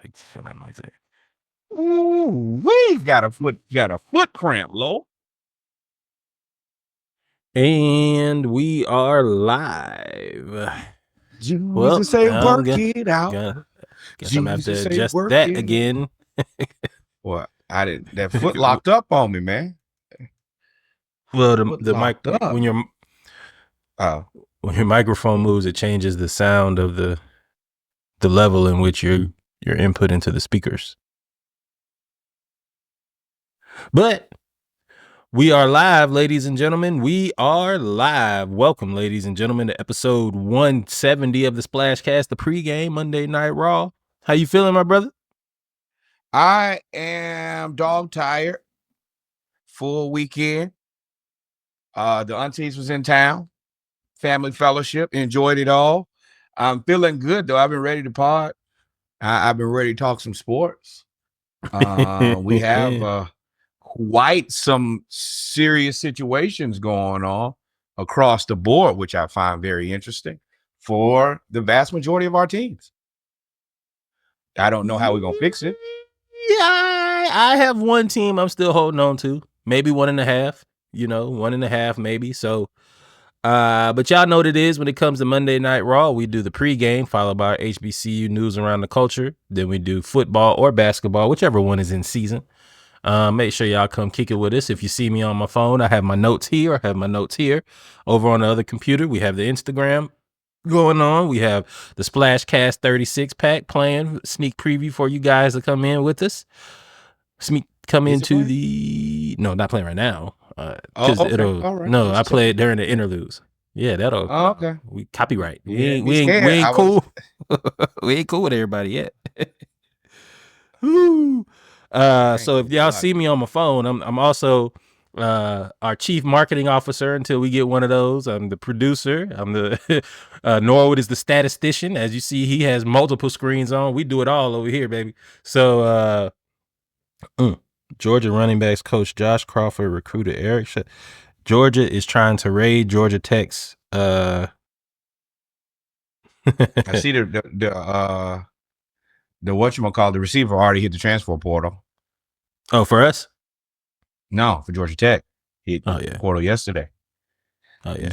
Take something like that. Ooh, we got a foot cramp, Lo. And we are live. Jesus say work it out. Guess I'm gonna have to Jesus say adjust work that it again. Well, I didn't. That foot locked up on me, man. Well, Foot the mic locked up. when your microphone moves, it changes the sound of the level in which you're input into the speakers. But we are live, ladies and gentlemen. We are live. Welcome, ladies and gentlemen, to episode 170 of the SplashCast, the pregame Monday Night Raw. How you feeling, my brother? I am dog tired. Full weekend. The aunties was in town. Family fellowship. Enjoyed it all. I'm feeling good though. I've been ready to pod. I've been ready to talk some sports. We have quite some serious situations going on across the board, which I find very interesting for the vast majority of our teams. I don't know how we're going to fix it. Yeah, I have one team I'm still holding on to. Maybe 1.5, 1.5 maybe. So, but y'all know what it is when it comes to Monday Night Raw. We do the pregame, followed by HBCU news around the culture. Then we do football or basketball, whichever one is in season. Make sure y'all come kick it with us. If you see me on my phone, I have my notes here. I have my notes here. Over on the other computer, we have the Instagram going on. We have the SplashCast 36 pack playing, sneak preview for you guys to come in with us. Come into the not playing right now. Because it'll no, I play it during the interludes. Yeah, that'll okay. We copyright. We ain't cool. We ain't cool with everybody yet. Woo. So if y'all see me on my phone, I'm also our chief marketing officer until we get one of those. I'm the producer. I'm the Norwood is the statistician. As you see, he has multiple screens on. We do it all over here, baby. So Georgia running backs coach Josh Crawford recruited Eric. Georgia is trying to raid Georgia Tech's. I see the whatchamacallit, the receiver already hit the transfer portal. Oh, for us? No, for Georgia Tech. Hit the portal yesterday. Oh yeah.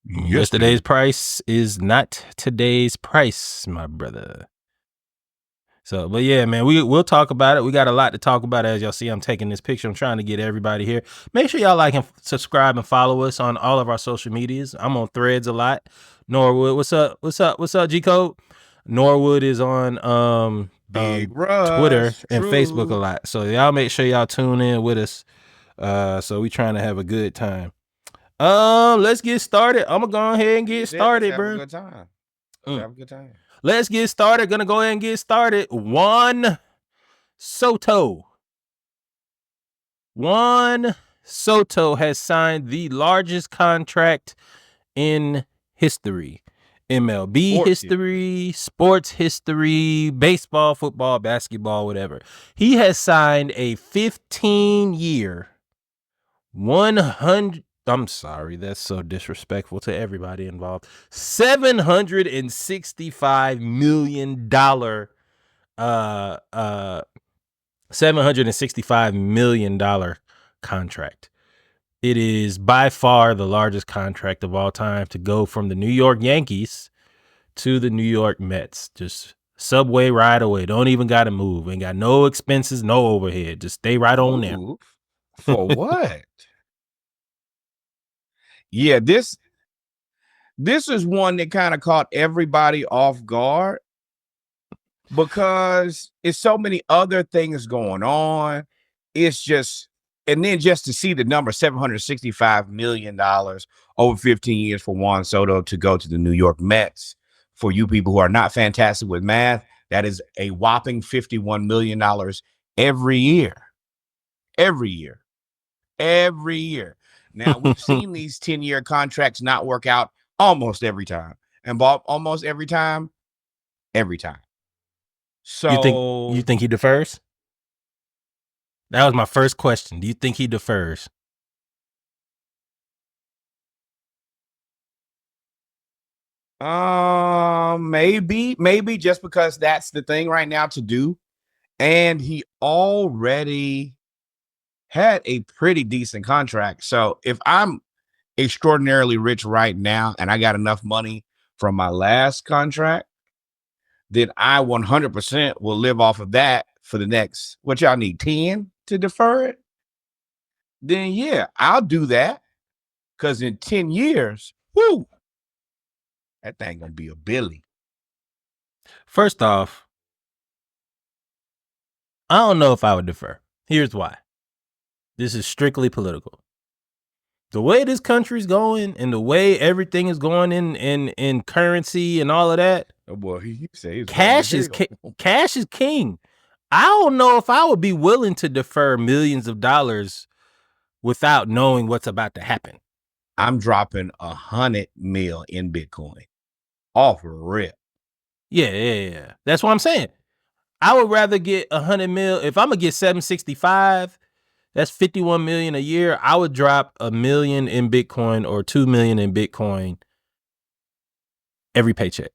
Yesterday's price is not today's price, my brother. So, but yeah, man, we'll talk about it. We got a lot to talk about. As y'all see, I'm taking this picture. I'm trying to get everybody here. Make sure y'all like and subscribe and follow us on all of our social medias. I'm on Threads a lot. Norwood, what's up? G Code? Norwood is on Twitter and Facebook a lot. So y'all make sure y'all tune in with us. So we trying to have a good time. Let's get started. I'm gonna go ahead and get started, bro. Have a good time. Have a good time. Let's get started. Gonna go ahead and get started. Juan Soto has signed the largest contract in history. MLB history, sports history, baseball, football, basketball, whatever. He has signed a 15-year, 100. I'm sorry, that's so disrespectful to everybody involved. $765 million $765 million contract. It is by far the largest contract of all time to go from the New York Yankees to the New York Mets. Just subway ride away. Don't even got to move. Ain't got no expenses, no overhead. Just stay right on there. For what? Yeah, this is one that kind of caught everybody off guard because it's so many other things going on. It's just, and then just to see the number $765 million over 15 years for Juan Soto to go to the New York Mets. For you people who are not fantastic with math, that is a whopping $51 million every year. Every year. Every year. Now, we've seen these 10-year contracts not work out almost every time. And Bob, almost every time. So you think he defers? That was my first question. Do you think he defers? Maybe just because that's the thing right now to do. And he already had a pretty decent contract. So if I'm extraordinarily rich right now and I got enough money from my last contract, then I 100% will live off of that for the next, what y'all need, 10 to defer it? Then yeah, I'll do that. Because in 10 years, whoo, that thing gonna be a Billy. First off, I don't know if I would defer. Here's why. This is strictly political. The way this country's going and the way everything is going in currency and all of that. Oh boy, he says cash is king. I don't know if I would be willing to defer millions of dollars without knowing what's about to happen. I'm dropping 100 mil in Bitcoin off rip. Yeah. That's what I'm saying. I would rather get 100 mil. If I'm gonna get 765, that's 51 million a year. I would drop $1 million in Bitcoin or 2 million in Bitcoin every paycheck.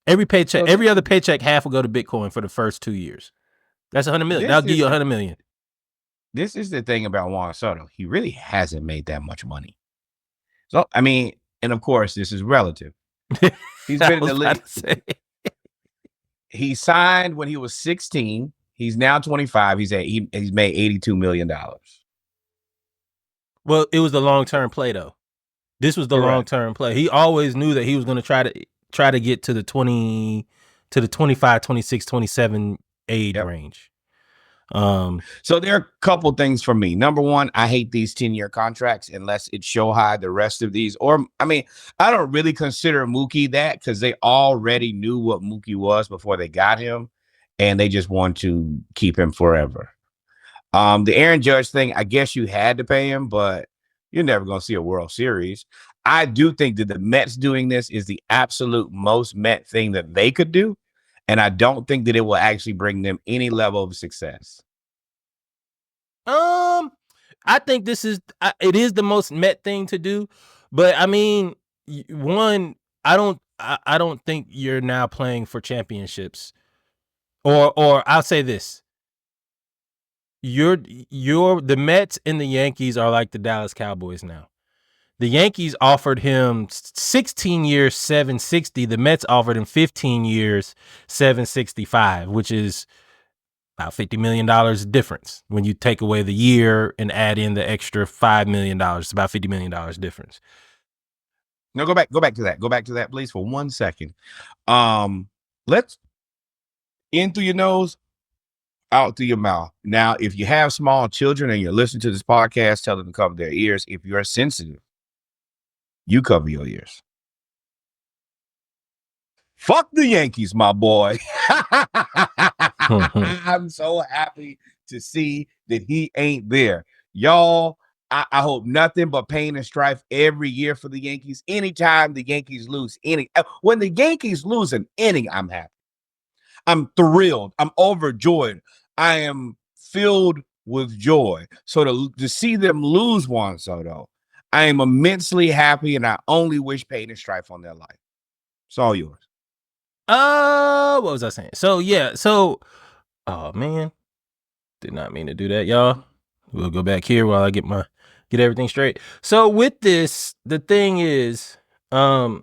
Every other paycheck, half will go to Bitcoin for the first 2 years. That's 100 million. I'll give you 100 million. This is the thing about Juan Soto. He really hasn't made that much money. So, I mean, and of course, this is relative. He's been in the league. He signed when he was 16. He's now 25. He's made $82 million. Well, it was the long-term play, though. This was the long-term play. He always knew that he was going to try to get to the 25, 26, 27 age range. So there are a couple things for me. Number one, I hate these 10-year contracts unless it show high the rest of these. Or, I mean, I don't really consider Mookie that because they already knew what Mookie was before they got him, and they just want to keep him forever. The Aaron Judge thing, I guess you had to pay him, but you're never going to see a World Series. I do think that the Mets doing this is the absolute most Met thing that they could do. And I don't think that it will actually bring them any level of success. I think it is the most Met thing to do, but I mean, one, I don't think you're now playing for championships, or I'll say this: the Mets and the Yankees are like the Dallas Cowboys now. The Yankees offered him 16 years, 760. The Mets offered him 15 years, 765, which is about $50 million difference. When you take away the year and add in the extra $5 million, it's about $50 million difference. No, go back to that. Go back to that, please, for 1 second. Let's in through your nose, out through your mouth. Now, if you have small children and you're listening to this podcast, tell them to cover their ears. If you're sensitive, you cover your ears. Fuck the Yankees, my boy. I'm so happy to see that he ain't there. Y'all, I hope nothing but pain and strife every year for the Yankees. Anytime the Yankees lose when the Yankees lose an inning, I'm happy. I'm thrilled. I'm overjoyed. I am filled with joy. So to see them lose Juan Soto, I am immensely happy, and I only wish pain and strife on their life. It's all yours. What was I saying? So yeah, oh man, did not mean to do that, y'all. We'll go back here while I get everything straight. So with this, the thing is, I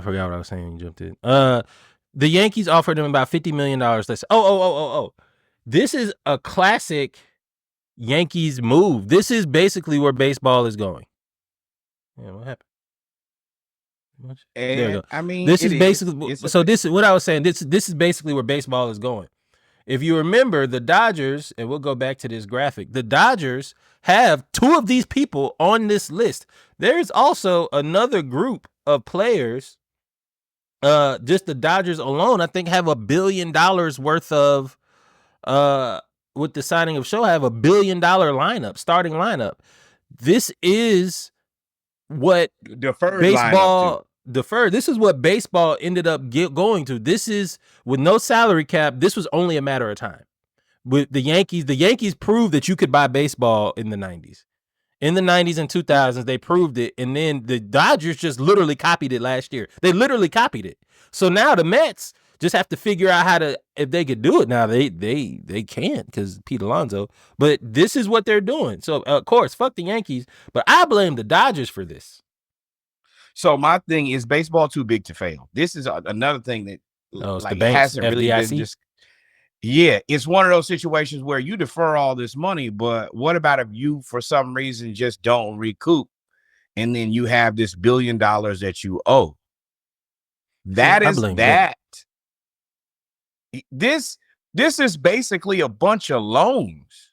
forgot what I was saying. You jumped in. The Yankees offered him about $50 million. This is a classic Yankees move. This is basically where baseball is going. Yeah, what happened? And, there you go. I mean, this is basically this is what I was saying. This is basically where baseball is going. If you remember, the Dodgers, and we'll go back to this graphic, the Dodgers have two of these people on this list. There's also another group of players. Just the Dodgers alone, I think, have $1 billion worth of with the signing of Shohei, have $1 billion starting lineup. This is what baseball deferred. This is what baseball ended up going to. This is with no salary cap. This was only a matter of time. With the Yankees proved that you could buy baseball in the 90s. In the 90s and 2000s, they proved it, and then the Dodgers just literally copied it last year. They literally copied it. So now the Mets just have to figure out how to, if they could do it. Now they can't because Pete Alonso, but this is what they're doing. So of course, fuck the Yankees, but I blame the Dodgers for this. So my thing is baseball too big to fail. This is another thing that It's like the banks, hasn't really been FDIC. just. Yeah, it's one of those situations where you defer all this money, but what about if you, for some reason, just don't recoup, and then you have this $1 billion that you owe? That is that. This is basically a bunch of loans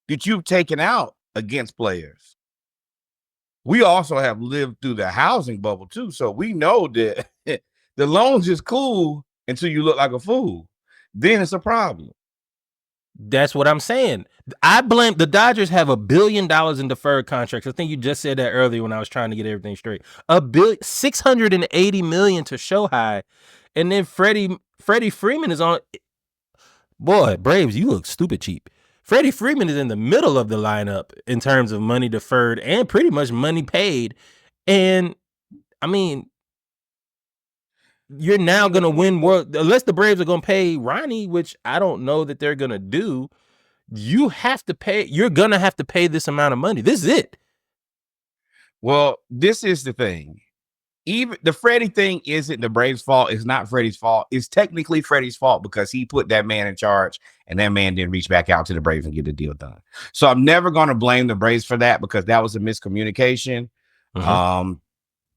that you've taken out against players. We also have lived through the housing bubble too, so we know that the loans is cool until you look like a fool. Then it's a problem. That's what I'm saying. I blame the Dodgers have $1 billion in deferred contracts. I think you just said that earlier when I was trying to get everything straight. $680 million to Shohei, and then Freddie Freeman is on. Boy, Braves, you look stupid cheap. Freddie Freeman is in the middle of the lineup in terms of money deferred and pretty much money paid. And I mean, you're now going to win world unless the Braves are going to pay Ronnie, which I don't know that they're going to do. You have to pay. You're going to have to pay this amount of money. This is it. Well, this is the thing. Even the Freddie thing isn't the Braves' fault. It's not Freddie's fault. It's technically Freddie's fault because he put that man in charge, and that man didn't reach back out to the Braves and get the deal done. So I'm never going to blame the Braves for that because that was a miscommunication.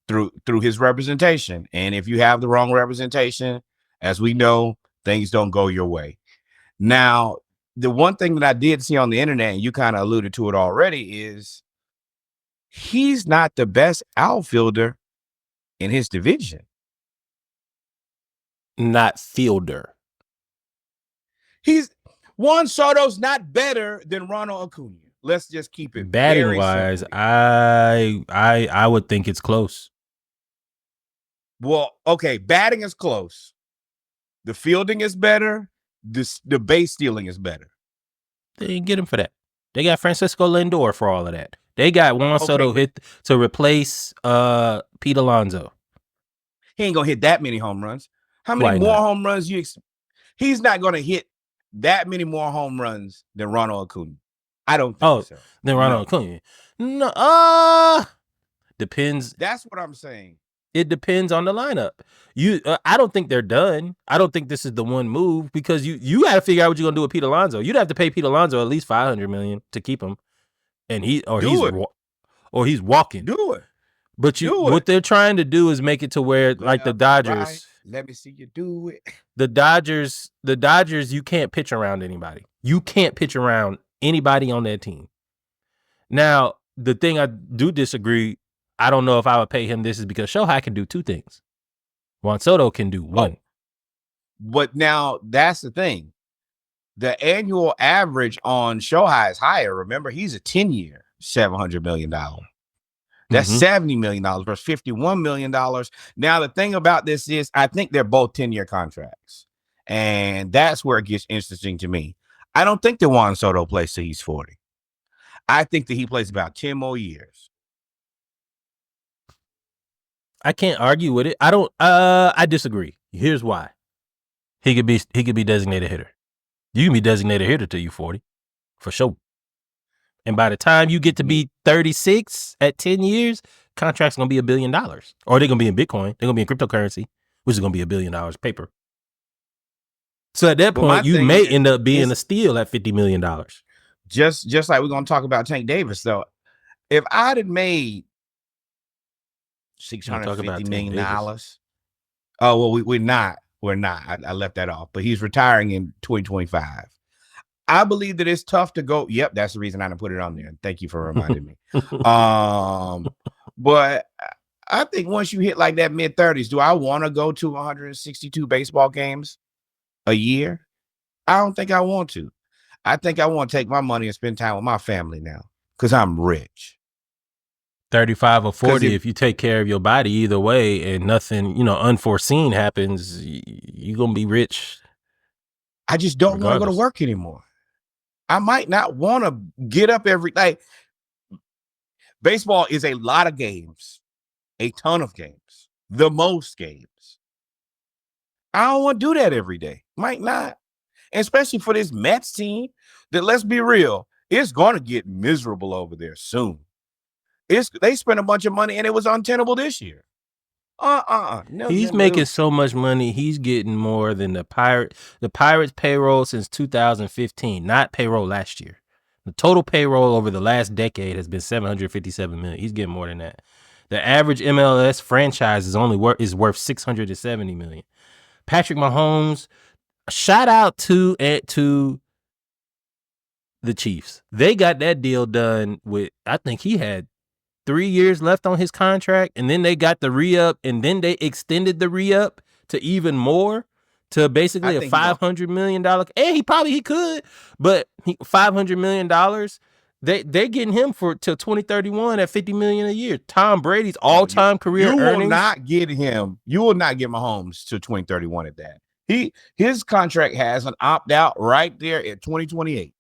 Through his representation. And if you have the wrong representation, as we know, things don't go your way. Now, the one thing that I did see on the internet, and you kind of alluded to it already, is he's not the best outfielder in his division. Not fielder. Juan Soto's not better than Ronald Acuna. Let's just keep it batting wise. I would think it's close. Well, okay, batting is close. The fielding is better. The base stealing is better. They didn't get him for that. They got Francisco Lindor for all of that. They got Juan Soto hit to replace Pete Alonso. He ain't gonna hit that many home runs. How many more home runs he's not gonna hit that many more home runs than Ronald Acuna. I don't think so. Than Ronald Acuna. No, depends. That's what I'm saying. It depends on the lineup. I don't think they're done. I don't think this is the one move because you got to figure out what you're gonna do with Pete Alonso. You'd have to pay Pete Alonso at least $500 million to keep him, and he's walking. Do it. But what they're trying to do is make it to where like the Dodgers. Right. Let me see you do it. The Dodgers. You can't pitch around anybody. You can't pitch around anybody on that team. Now, the thing I do disagree. I don't know if I would pay him this is because Shohei can do two things. Juan Soto can do one. But now that's the thing. The annual average on Shohei is higher. Remember, he's a 10-year, $700 million. That's $70 million versus $51 million. Now, the thing about this is I think they're both 10-year contracts. And that's where it gets interesting to me. I don't think that Juan Soto plays till he's 40. I think that he plays about 10 more years. I can't argue with it. I disagree. Here's why. He could be designated hitter. You can be designated hitter till you're 40, for sure. And by the time you get to be 36 at 10 years, contract's gonna be $1 billion. Or they're gonna be in Bitcoin. They're gonna be in cryptocurrency, which is gonna be $1 billion paper. So at that point, you may end up being a steal at $50 million. Just like we're gonna talk about Tank Davis, though. If I'd have made $650 million. Oh, well, we're not. I left that off, but he's retiring in 2025. I believe that it's tough to go. Yep, that's the reason I didn't put it on there. Thank you for reminding me. But I think once you hit like that mid-30s, do I want to go to 162 baseball games a year? I don't think I want to. I think I want to take my money and spend time with my family now because I'm rich. 35 or 40, if you take care of your body either way and nothing, unforeseen happens, you're going to be rich. I just don't want to go to work anymore. I might not want to get up every day. Baseball is a lot of games, a ton of games, the most games. I don't want to do that every day. Might not. And especially for this Mets team that, let's be real, it's going to get miserable over there soon. They spent a bunch of money and it was untenable this year. No, he's making so much money. He's getting more than the Pirates payroll since 2015, not payroll last year. The total payroll over the last decade has been $757 million. He's getting more than that. The average MLS franchise is worth $670 million. Patrick Mahomes, shout out to the Chiefs. They got that deal done with, I think he had 3 years left on his contract, and then they got the re-up, and then they extended the re-up to even more, to basically a $500 million. And he could, but $500 million. They're getting him for till 2031 at $50 million a year. Tom Brady's all-time career earnings. You will not get him. You will not get Mahomes to 2031 at that. His contract has an opt-out right there at 2028.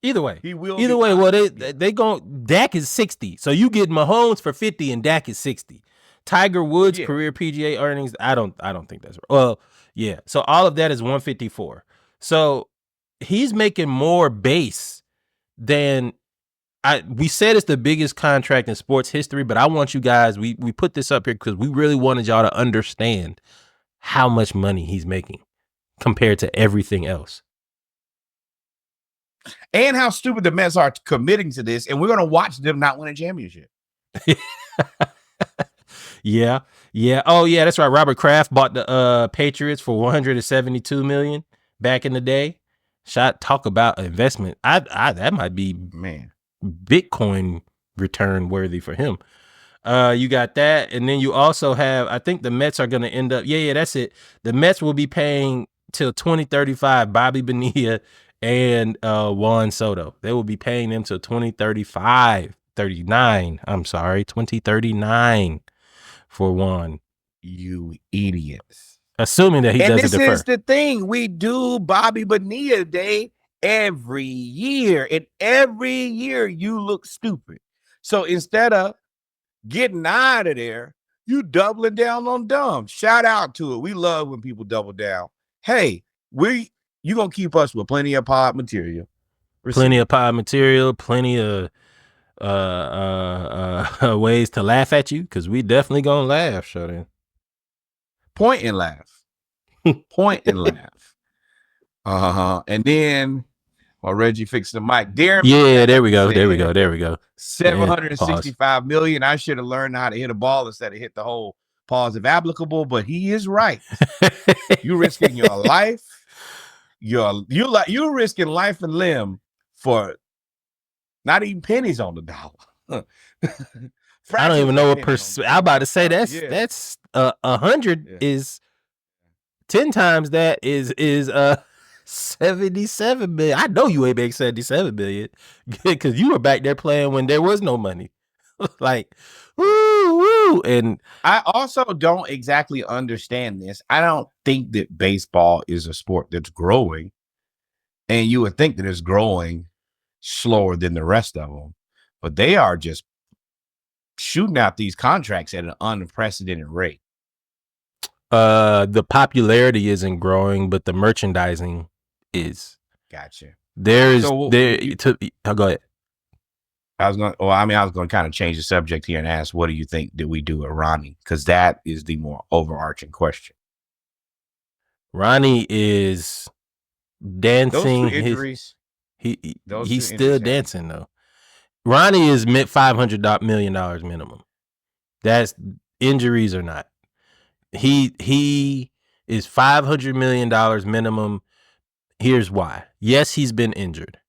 Either way, he will. Either way, well, they going. Dak is 60, so you get Mahomes for 50, and Dak is 60. Tiger Woods' career PGA earnings, I don't think that's right. Well, yeah. So all of that is 154. So he's making more base than we said. It's the biggest contract in sports history, but I want you guys. We put this up here because we really wanted y'all to understand how much money he's making compared to everything else. And how stupid the Mets are committing to this, and we're going to watch them not win a championship. Yeah. Oh, yeah, that's right. Robert Kraft bought the Patriots for $172 million back in the day. Talk about investment. That might be Bitcoin return worthy for him. You got that, and then you also have. I think the Mets are going to end up. Yeah, that's it. The Mets will be paying till 2035 Bobby Bonilla and Juan Soto. They will be paying them till 2039 for Juan. You idiots. Assuming that he doesn't defer. And this is the thing. We do Bobby Bonilla Day every year. And every year you look stupid. So instead of getting out of there, you doubling down on dumb. Shout out to it. We love when people double down. Hey, you're going to keep us with plenty of pod material. Plenty of ways to laugh at you, because we definitely going to laugh, Shorty. Point and laugh. Point and laugh. And then, while Reggie fixed the mic, Darren. Yeah, there we go. 765 million. I should have learned how to hit a ball instead of hit the hole. Pause if applicable, but he is right. You risking your life. You're risking life and limb for not even pennies on the dollar. I don't even know what I'm about to say. That's 100 is 10 times that is 77 million. I know you ain't make 77 million because you were back there playing when there was no money. Like, woo. And I also don't exactly understand this. I don't think that baseball is a sport that's growing, and you would think that it's growing slower than the rest of them, but they are just shooting out these contracts at an unprecedented rate. The popularity isn't growing, but the merchandising is. Gotcha. Go ahead. I was going to kind of change the subject here and ask, what do you think that we do with Ronnie? Because that is the more overarching question. Ronnie is dancing. Those two injuries. He's still dancing though. Ronnie is $500 million minimum. That's injuries or not. He is $500 million minimum. Here's why. Yes, he's been injured.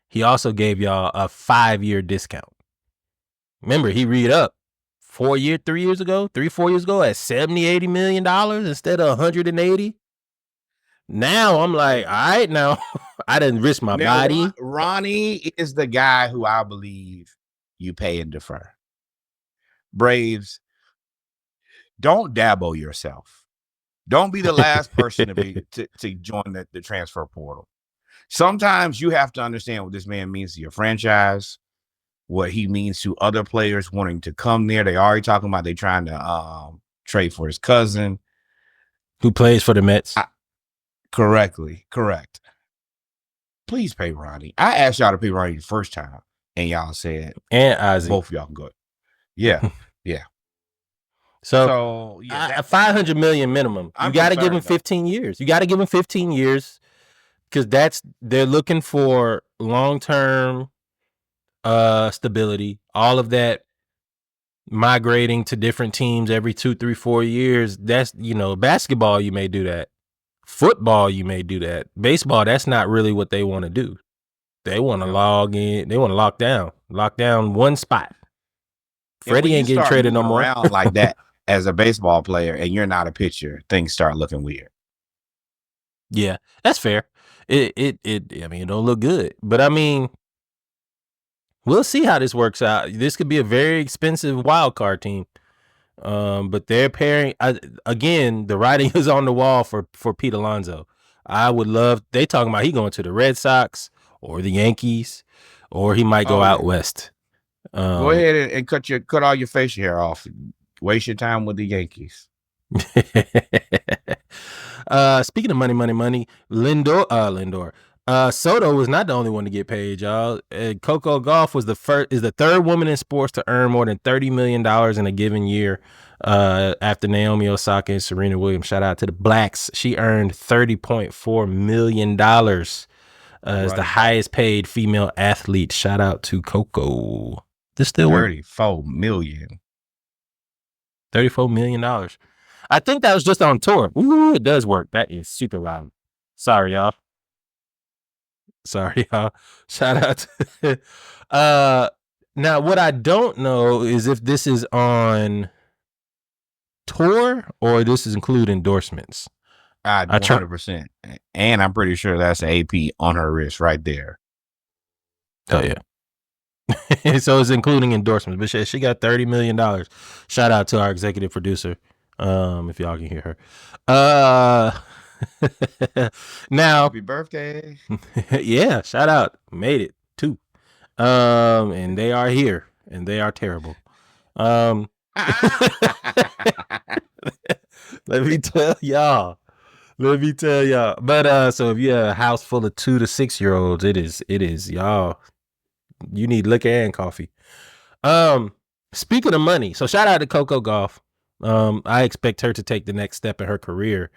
He also gave y'all a 5-year discount. Remember, he re-upped 4 years ago at $70-80 million instead of 180. Now I'm like, all right, now I didn't risk my body. Ronnie is the guy who I believe you pay and defer. Braves, don't dabble yourself. Don't be the last person to join the transfer portal. Sometimes you have to understand what this man means to your franchise, what he means to other players wanting to come there. They already talking about they trying to trade for his cousin. Who plays for the Mets. Correct. Please pay Ronnie. I asked y'all to pay Ronnie the first time, and y'all said, and Ozzy. Both of y'all can go. Yeah. So yeah, $500 million minimum. You got to give him 15 years. You got to give him 15 years because they're looking for long-term stability. All of that migrating to different teams every 2, 3, 4 years. That's, basketball, you may do that. Football, you may do that. Baseball, that's not really what they want to do. They want to log in. They want to lock down one spot. Freddie ain't getting traded no more. Around like that as a baseball player, and you're not a pitcher, things start looking weird. Yeah, that's fair. It don't look good, but I mean, we'll see how this works out. This could be a very expensive wild card team. But they're pairing again. The writing is on the wall for Pete Alonso. I would love. They talking about he going to the Red Sox or the Yankees, or he might go out west. Go ahead and cut all your facial hair off. Waste your time with the Yankees. Speaking of money, Lindor. Soto was not the only one to get paid, y'all. Coco Gauff is the third woman in sports to earn more than $30 million in a given year. After Naomi Osaka and Serena Williams. Shout out to the Blacks. She earned $30.4 million. As the highest paid female athlete. Shout out to Coco. This still $34 million. $34 million. I think that was just on tour. Ooh, it does work. That is super loud. Sorry, y'all. Shout out to now what I don't know is if this is on tour or this is include endorsements. 100%. And I'm pretty sure that's an AP on her wrist right there. Oh yeah. So it's including endorsements, but she got $30 million. Shout out to our executive producer. If y'all can hear her. Now, happy birthday. Yeah, shout out. Made it too. And they are here and they are terrible. Let me tell y'all. But so if you have a house full of 2 to 6 year olds, it is y'all. You need liquor and coffee. Speaking of money, so shout out to Coco Gauff. I expect her to take the next step in her career.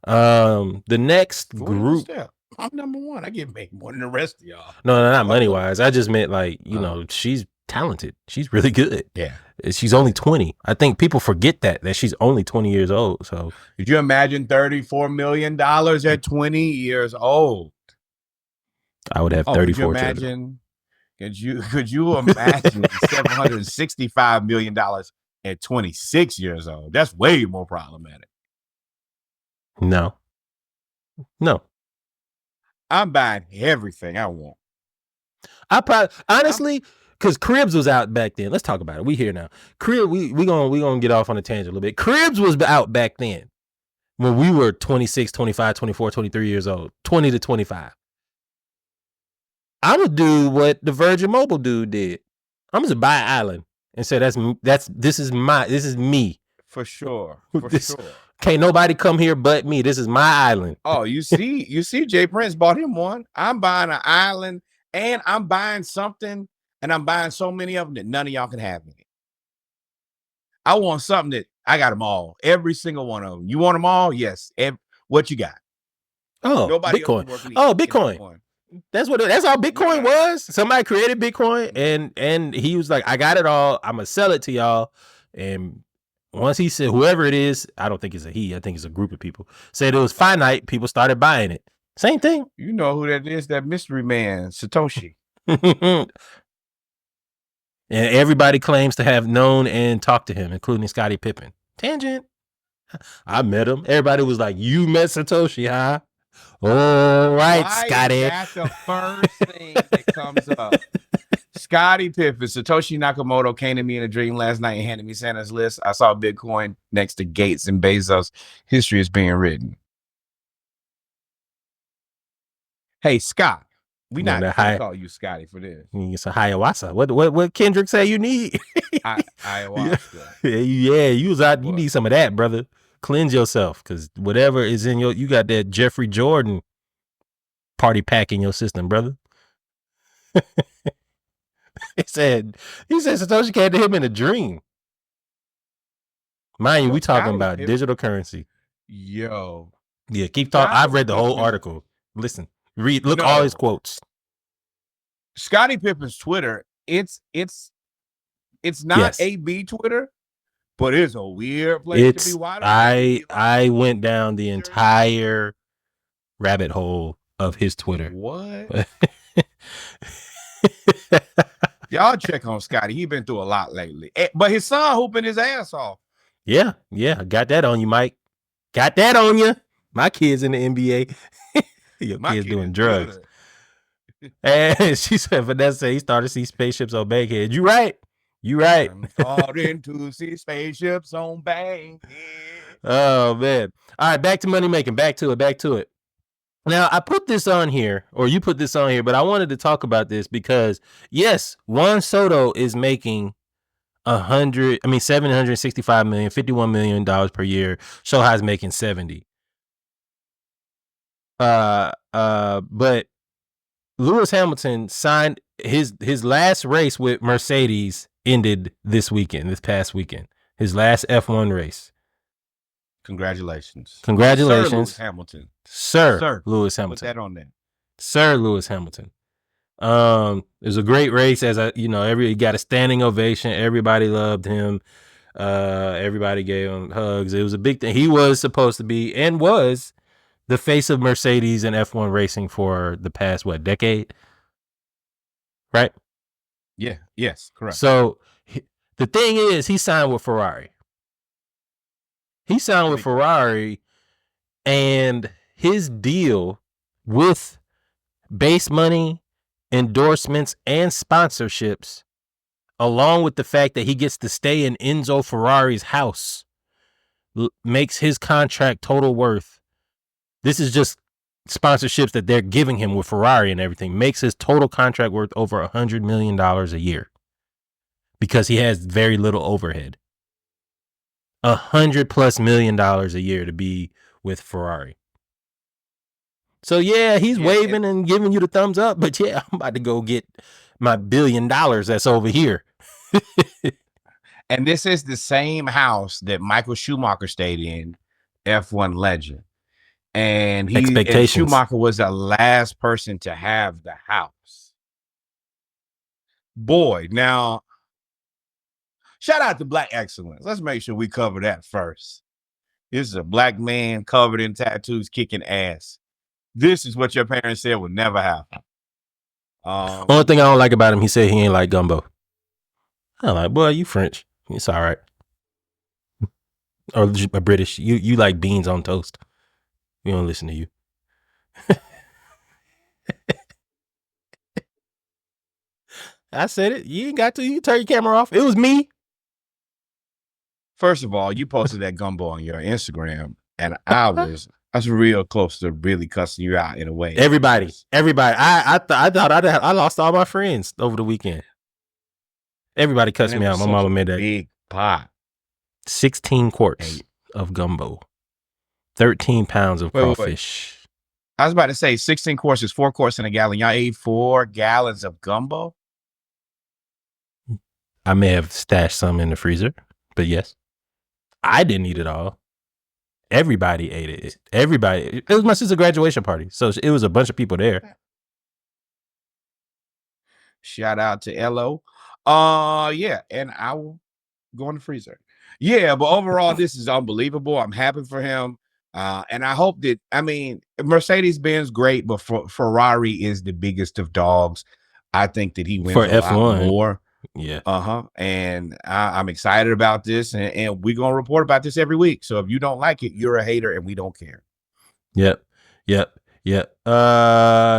The next group. I'm number one. I get paid more than the rest of y'all. No, not money wise. I just meant she's talented. She's really good. Yeah. She's only 20. I think people forget that she's only 20 years old. So could you imagine $34 million at 20 years old? I would have 34 children. Could you imagine $765 million at 26 years old? That's way more problematic. No. I'm buying everything I want. I probably honestly, because Cribs was out back then. Let's talk about it. We here now. Cribs, we gonna get off on a tangent a little bit. Cribs was out back then when we were 26, 25, 24, 23 years old, 20 to 25. I'm gonna do what the Virgin Mobile dude did. I'm gonna buy an island and say this is me. For sure. Can't nobody come here but me. This is my island. Oh, you see, Jay Prince bought him one. I'm buying an island and I'm buying something, and I'm buying so many of them that none of y'all can have any. I want something that I got them all. Every single one of them. You want them all? Yes. What you got? Oh, nobody Bitcoin. Bitcoin. That's how Bitcoin was. Somebody created Bitcoin and he was like, I got it all. I'm gonna sell it to y'all. And once he said, whoever it is, I don't think it's a he, I think it's a group of people, said it was finite, people started buying it. Same thing. You know who that is? That mystery man, Satoshi. And everybody claims to have known and talked to him, including Scottie Pippen. Tangent. I met him. Everybody was like, you met Satoshi, huh? All right, Scotty. That's the first thing that comes up. Scottie Pippen, Satoshi Nakamoto came to me in a dream last night and handed me Santa's list. I saw Bitcoin next to Gates and Bezos. History is being written. Hey, Scott, We not gonna call you Scotty for this. It's a ayahuasca. What Kendrick say you need? Ayahuasca. Yeah, you was out. You need some of that, brother. Cleanse yourself, because whatever is in you got that Jeffrey Jordan party pack in your system, brother. he said Satoshi came to him in a dream. Mind you, we talking about digital currency. Yo. Yeah, keep talking. I've read the whole article. Listen, look all his quotes. Scottie Pippen's Twitter, it's not AB Twitter, but it's a weird place to be watching. I went down the entire rabbit hole of his Twitter. What? Y'all check on Scotty. He been through a lot lately. But his son hooping his ass off. Yeah. Got that on you, Mike. Got that on you. My kid's in the NBA. Your kid's doing drugs. And she said, Vanessa, he started to see spaceships on Bankhead. You right. I'm starting to see spaceships on Bankhead. Oh, man. All right, back to money making. Back to it. Now, I put this on here, or you put this on here, but I wanted to talk about this because, yes, Juan Soto is making $765 million, $51 million per year. Shohei's making 70. But Lewis Hamilton signed his last race with Mercedes ended this past weekend. His last F1 race. Congratulations. Sir Lewis Hamilton. Sir Lewis Hamilton. Put that on there. Sir Lewis Hamilton. It was a great race, he got a standing ovation. Everybody loved him. Everybody gave him hugs. It was a big thing. He was supposed to be and was the face of Mercedes and F1 racing for the past, decade? Right? Yeah. Yes, correct. So the thing is, he signed with Ferrari. And his deal with base money, endorsements, and sponsorships, along with the fact that he gets to stay in Enzo Ferrari's house, makes his contract total worth. This is just sponsorships that they're giving him with Ferrari and everything, makes his total contract worth over $100 million a year because he has very little overhead. $100+ million a year to be with Ferrari. So he's waving and giving you the thumbs up, but I'm about to go get my $1 billion that's over here. And this is the same house that Michael Schumacher stayed in, F1 legend. And Schumacher was the last person to have the house. Boy, now, shout out to Black Excellence. Let's make sure we cover that first. This is a black man covered in tattoos kicking ass. This is what your parents said would never happen. Only thing I don't like about him, he said he ain't like gumbo. I'm like, boy, you French. It's all right. Or British. You like beans on toast. We don't listen to you. I said it. You ain't got to. You turn your camera off. It was me. First of all, you posted that gumbo on your Instagram, and I was real close to really cussing you out in a way. Everybody. I thought I lost all my friends over the weekend. Everybody cussed me out. My mama made that big pot. 16 quarts of gumbo. 13 pounds of crawfish. I was about to say 16 quarts is 4 quarts in a gallon. Y'all ate 4 gallons of gumbo? I may have stashed some in the freezer, but yes. I didn't eat it all. Everybody ate it. Everybody. It was my sister's graduation party, so it was a bunch of people there. Shout out to LO. And I will go in the freezer. Yeah, but overall, this is unbelievable. I'm happy for him. And I hope that, Mercedes-Benz great, but Ferrari is the biggest of dogs. I think that he wins for a F1 lot more. Yeah. And I'm excited about this, and we're going to report about this every week. So if you don't like it, you're a hater, and we don't care. Yep.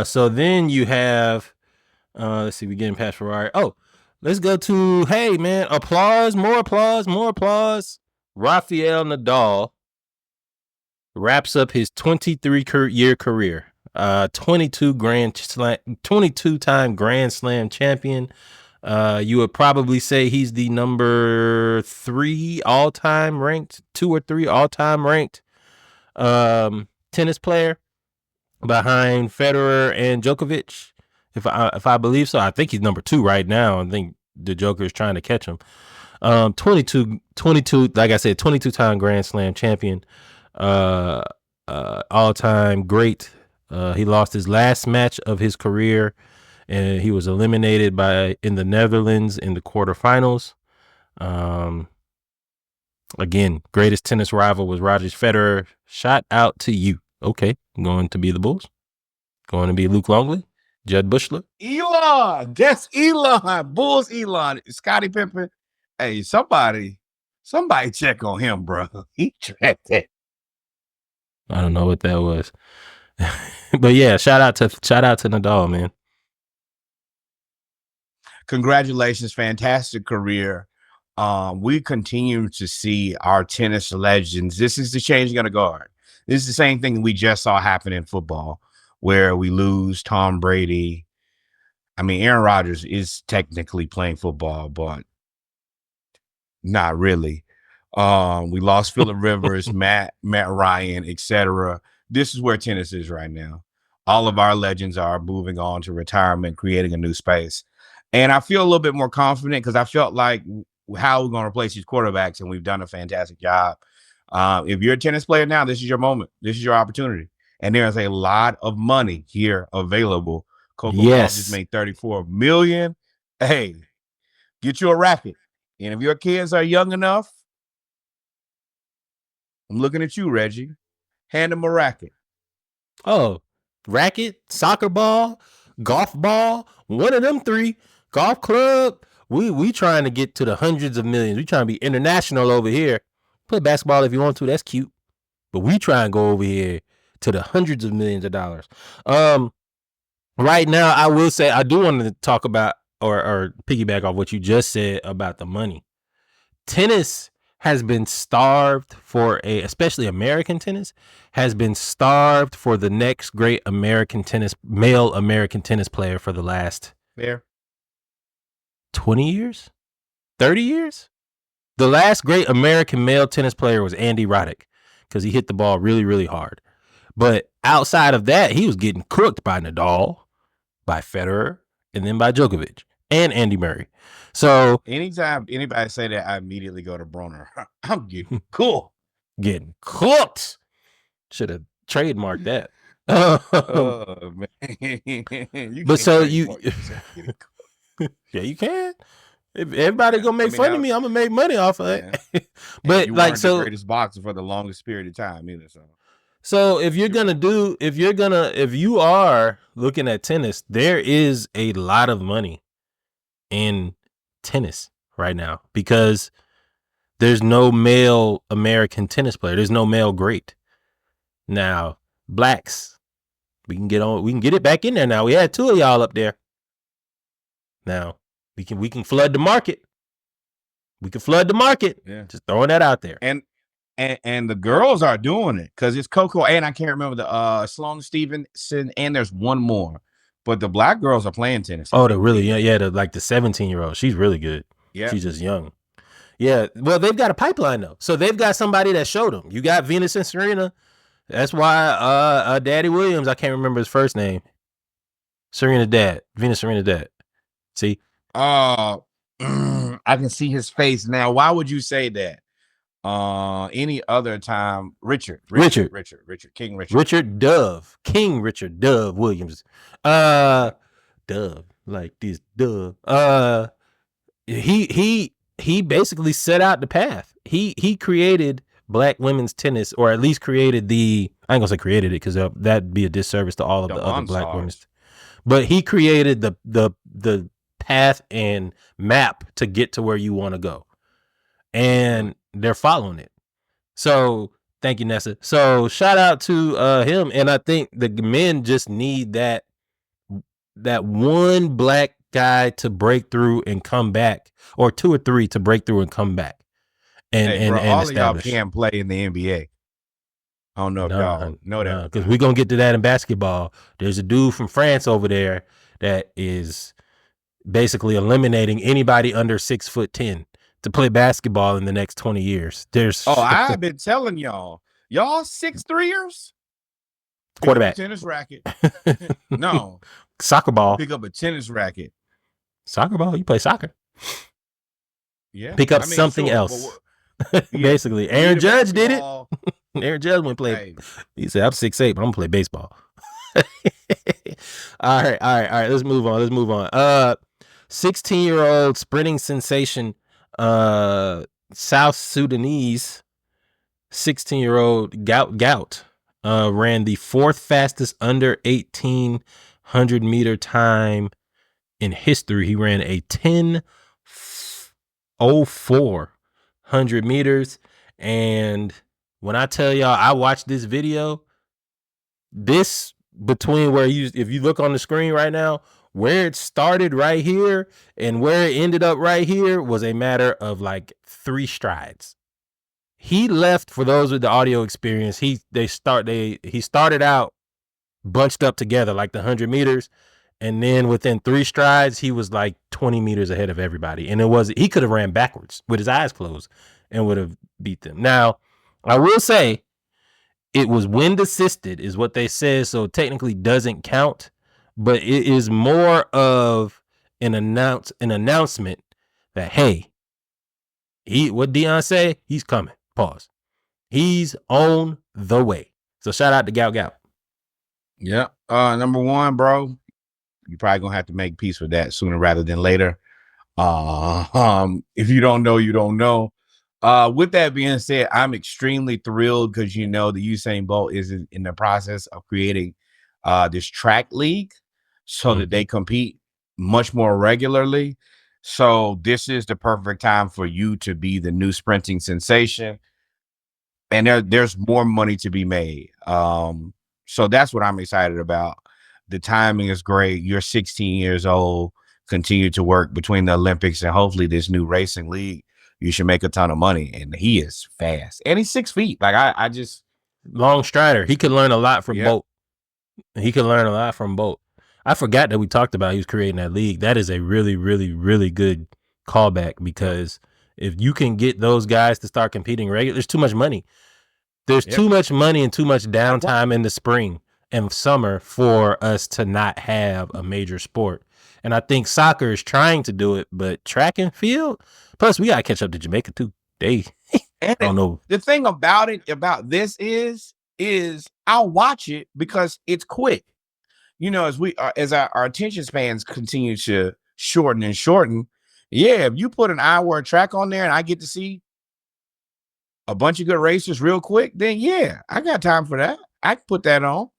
So then you have, let's see, we're getting past Ferrari. Oh, let's go to, hey, man, more applause. Rafael Nadal wraps up his 23-year career. 22 time Grand Slam champion. You would probably say he's the number 3 all-time ranked, 2 or 3 all-time ranked tennis player behind Federer and Djokovic. If I believe so, I think he's number 2 right now. I think the Joker is trying to catch him. 22, like I said, 22 time Grand Slam champion, all time great. He lost his last match of his career, and he was eliminated in the Netherlands in the quarterfinals. Again, greatest tennis rival was Roger Federer. Shout out to you. Okay, going to be the Bulls. Going to be Luke Longley, Judd Bushler. Elon, that's Elon. Bulls Elon. Scottie Pippen. Hey, somebody check on him, bro. He tracked it. I don't know what that was. But yeah, shout out to Nadal, man. Congratulations, fantastic career. We continue to see our tennis legends. This is the changing of the guard. This is the same thing we just saw happen in football, where we lose Tom Brady. I mean, Aaron Rodgers is technically playing football, but not really. We lost Phillip Rivers, Matt Ryan, etc. This is where tennis is right now. All of our legends are moving on to retirement, creating a new space. And I feel a little bit more confident because I felt like how we're going to replace these quarterbacks, and we've done a fantastic job. If you're a tennis player now, this is your moment. This is your opportunity. And there's a lot of money here available. Coco Gauff just made $34 million. Hey, get you a racket. And if your kids are young enough, I'm looking at you, Reggie. Hand them a racket. Oh, racket, soccer ball, golf ball, one of them 3, golf club. We trying to get to the hundreds of millions. We trying to be international over here. Play basketball if you want to. That's cute. But we try and go over here to the hundreds of millions of dollars. Right now, I will say I do want to talk about or piggyback off what you just said about the money. Tennis has been starved especially American tennis, has been starved for the next great male American tennis player for the last 20 years, 30 years. The last great American male tennis player was Andy Roddick because he hit the ball really, really hard. But outside of that, he was getting cooked by Nadal, by Federer, and then by Djokovic and Andy Murray. So anytime anybody say that, I immediately go to Broner. I'm getting cool. Getting cooked. Should have trademarked that. Oh man. But so you yeah, you can. If everybody gonna make fun of me, I'm gonna make money off of it. Yeah. But you like, weren't the greatest boxer for the longest period of time either. So if you are looking at tennis, there is a lot of money in tennis right now because there's no male American tennis player. There's no male great. Now, blacks, we can get it back in there now. We had 2 of y'all up there. Now, we can flood the market. We can flood the market. Yeah. Just throwing that out there. And the girls are doing it because it's Coco, and I can't remember the Sloane Stevenson, and there's one more. But the black girls are playing tennis. Oh, they're really young. Yeah, the 17-year-old. She's really good. Yeah. She's just young. Yeah. Well, they've got a pipeline though. So they've got somebody that showed them. You got Venus and Serena. That's why Daddy Williams, I can't remember his first name. Venus Serena's dad. See? I can see his face now. Why would you say that? Any other time, Richard King Richard Dove Williams. Dove, like this Dove. He basically set out the path. He created black women's tennis, or at least created I ain't gonna say created it because that'd be a disservice to all of the other black women's. But he created the path and map to get to where you want to go, and they're following it. So thank you, Nessa. So shout out to him, and I think the men just need that one black guy to break through and come back, or 2 or 3 to break through and come back. And all of y'all can't play in the NBA. I don't know if y'all know that. Because we're going to get to that in basketball. There's a dude from France over there that is basically eliminating anybody under 6'10" to play basketball in the next 20 years. I've been telling y'all 6'3"ers. Quarterback. Pick up a tennis racket. No. Soccer ball. Pick up a tennis racket. Soccer ball? You play soccer. Yeah. Pick up something else. Basically. Aaron Judge did it. Aaron Judge went play. Hey. He said, I'm 6'8", but I'm going to play baseball. All right. Let's move on. 16-year-old sprinting sensation, South Sudanese 16-year-old Gout Gout ran the fourth fastest under 1,800 meter time in history. He ran a 10:04 100 meters. And when I tell y'all, I watched this video, this between where if you look on the screen right now, where it started right here and where it ended up right here was a matter of like 3 strides. He left, for those with the audio experience, he started out bunched up together like the 100 meters. And then within 3 strides, he was like 20 meters ahead of everybody. And he could have ran backwards with his eyes closed and would have beat them. Now, I will say it was wind assisted is what they said. So it technically doesn't count, but it is more of an announcement that, hey, what Deion say? He's coming. Pause. He's on the way. So shout out to Gout Gout. Yeah. Number one, bro, you're probably gonna have to make peace with that sooner rather than later. If you don't know, you don't know. With that being said, I'm extremely thrilled because the Usain Bolt is in the process of creating this track league so that they compete much more regularly. So this is the perfect time for you to be the new sprinting sensation. And there's more money to be made. So that's what I'm excited about. The timing is great. You're 16 years old. Continue to work between the Olympics and hopefully this new racing league. You should make a ton of money. And he is fast. And he's 6 feet. Like I just long strider. He could learn a lot from Bolt. He could learn a lot from Bolt. I forgot that we talked about he was creating that league. That is a really, really, really good callback because if you can get those guys to start competing regularly, there's too much money. There's too much money and too much downtime in the spring and summer for us to not have a major sport. And I think soccer is trying to do it, but track and field, plus we got to catch up to Jamaica too. I don't know. The thing about this is I'll watch it because it's quick. As our attention spans continue to shorten and shorten. Yeah, if you put an hour of track on there and I get to see a bunch of good racers real quick, then yeah, I got time for that. I can put that on.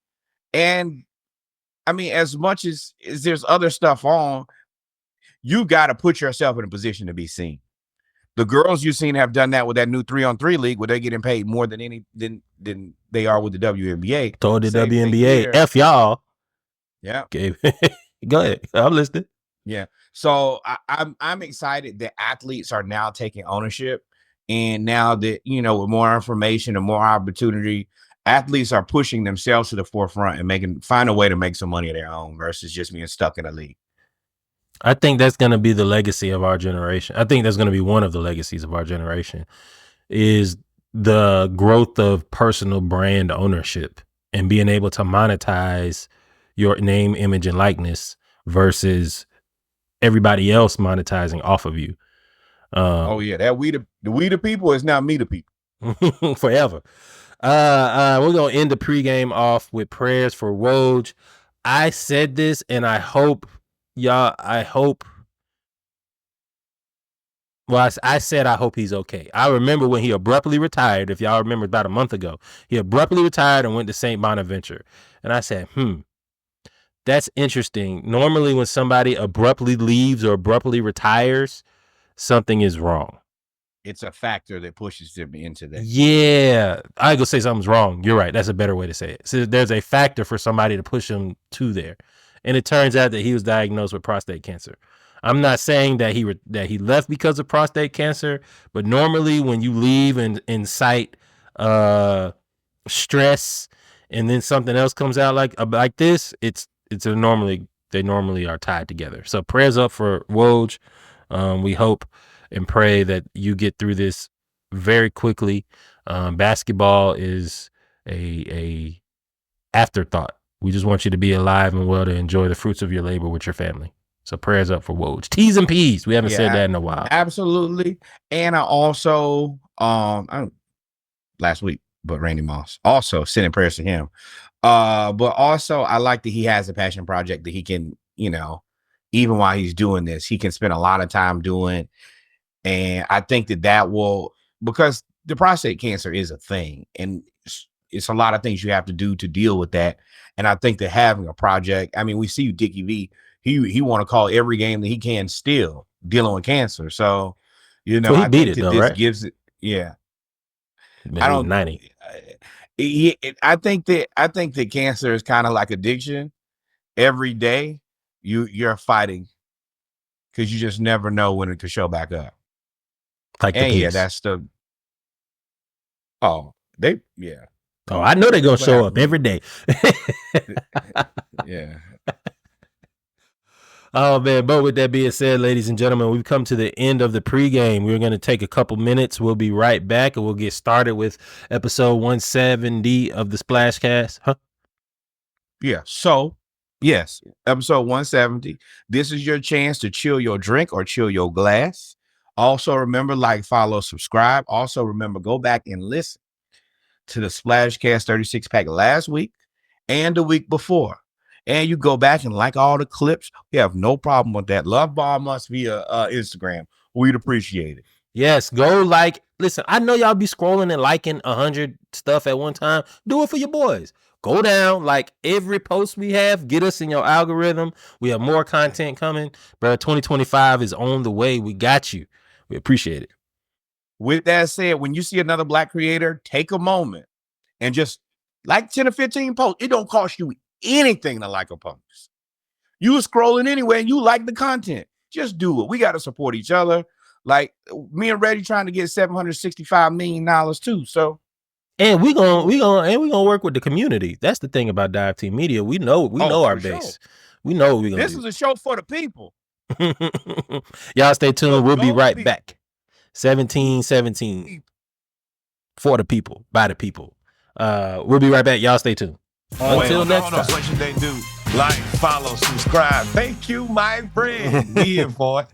And I mean, as much as there's other stuff on, you got to put yourself in a position to be seen. The girls you've seen have done that with that new 3-on-3 league where they're getting paid more than they are with the WNBA. Told the WNBA, F y'all. Yeah. Okay. Go ahead. I'm listening. Yeah. So I'm excited that athletes are now taking ownership. And now that, with more information and more opportunity, athletes are pushing themselves to the forefront and find a way to make some money of their own versus just being stuck in a league. I think that's going to be the legacy of our generation. I think that's going to be one of the legacies of our generation is the growth of personal brand ownership and being able to monetize your name, image, and likeness versus everybody else monetizing off of you. That we the people is now me the people. Forever. We're going to end the pregame off with prayers for Woj. I said this and I hope I said I hope he's okay. I remember when he abruptly retired, if y'all remember about a month ago, he abruptly retired and went to St. Bonaventure. And I said, that's interesting. Normally when somebody abruptly leaves or abruptly retires, something is wrong. It's a factor that pushes them into that. Yeah. I go say something's wrong. You're right. That's a better way to say it. So there's a factor for somebody to push them to there. And it turns out that he was diagnosed with prostate cancer. I'm not saying that he left because of prostate cancer, but normally when you leave and incite stress, and then something else comes out like this, they normally are tied together. So prayers up for Woj. We hope and pray that you get through this very quickly. Basketball is a afterthought. We just want you to be alive and well to enjoy the fruits of your labor with your family. So prayers up for Woj. T's and P's. We haven't said that in a while. Absolutely. And I also last week, but Randy Moss also sending prayers to him. But also I like that he has a passion project that he can, even while he's doing this, he can spend a lot of time doing. And I think that will, because the prostate cancer is a thing, and it's a lot of things you have to do to deal with that. And I think that having a project, I mean, we see Dickie V, he want to call every game that he can still dealing with cancer. So, So he I beat think it that though, this right? gives it, yeah. Maybe I don't 90. I think that cancer is kind of like addiction. Every day you're fighting because you just never know when it could show back up. Like the And Pace. that's the Oh, I know they're gonna show up every day. Yeah. Oh man, but with that being said, ladies and gentlemen, we've come to the end of the pregame. We're going to take a couple minutes. We'll be right back, and we'll get started with episode 170 of the SplashCast. Huh? Yeah. So, yes, episode 170. This is your chance to chill your drink or chill your glass. Also, remember, like, follow, subscribe. Also, remember, go back and listen to the SplashCast 36 pack last week and the week before. And you go back and like all the clips. We have no problem with that. Love bomb us via Instagram. We'd appreciate it. Yes, go like. Listen, I know y'all be scrolling and liking 100 stuff at one time. Do it for your boys. Go down, like every post we have. Get us in your algorithm. We have more content coming. Bro, 2025 is on the way. We got you. We appreciate it. With that said, when you see another Black creator, take a moment and just like 10 or 15 posts. It don't cost you anything to like a post. You were scrolling anyway and you like the content. Just do it. We got to support each other. Like me and Reddy trying to get $765 million too. So, and we gonna work with the community. That's the thing about Dive Team Media. We know our base. Sure. We know what we're gonna do. This is a show for the people. Y'all stay tuned. We'll be right back. 1717 for the people, by the people. We'll be right back. Y'all stay tuned. Until next time. What should they do? Like, follow, subscribe. Thank you, my friend. Be here for it.